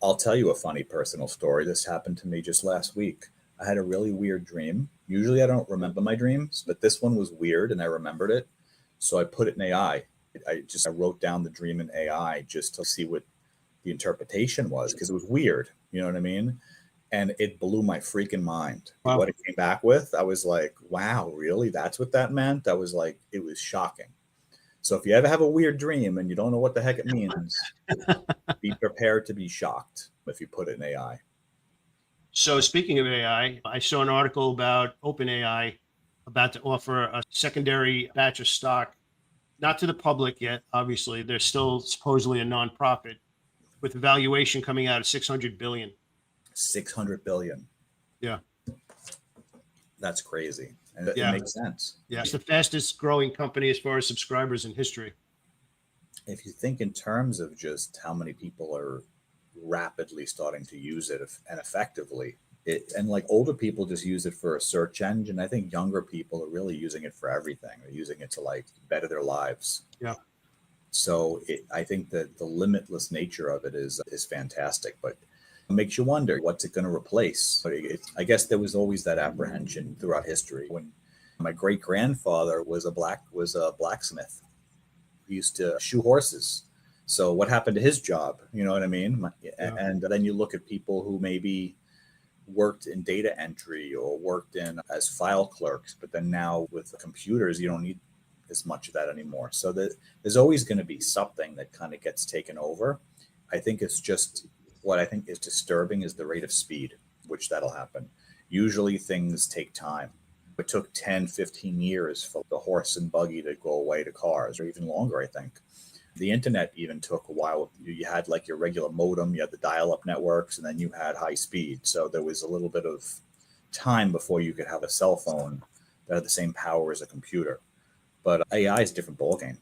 I'll tell you a funny personal story. This happened to me just last week. I had a really weird dream. Usually I don't remember my dreams, but this one was weird and I remembered it. So I put it in AI. I wrote down the dream in AI just to see what the interpretation was because it was weird. You know what I mean? And it blew my freaking mind. Wow. What it came back with, I was like, wow, really? That's what that meant? I was like, it was shocking. So if you ever have a weird dream and you don't know what the heck it means, be prepared to be shocked if you put it in AI. So speaking of I saw an article about OpenAI about to offer a secondary batch of stock, not to the public yet. Obviously, they're still supposedly a nonprofit with a valuation coming out of 600 billion. 600 billion. Yeah. That's crazy. And it Yeah. makes sense. Yeah. It's the fastest growing company as far as subscribers in history. If you think in terms of just how many people are rapidly starting to use it and effectively, and like older people just use it for a search engine. I think younger people are really using it for everything. They're using it to like better their lives. Yeah. So I think that the limitless nature of it is fantastic, but it makes you wonder what's it going to replace. I guess there was always that apprehension throughout history. When my great grandfather was a blacksmith, he used to shoe horses. So what happened to his job? You know what I mean? Yeah. And then you look at people who maybe worked in data entry or worked in as file clerks, but then now with computers, you don't need as much of that anymore. So there's always going to be something that kind of gets taken over. I think it's just what I think is disturbing is the rate of speed, which that'll happen. Usually things take time. It took 10, 15 years for the horse and buggy to go away to cars, or even longer, I think. The internet even took a while. You had like your regular modem, you had the dial-up networks, and then you had high speed. So there was a little bit of time before you could have a cell phone that had the same power as a computer. But AI is a different ballgame.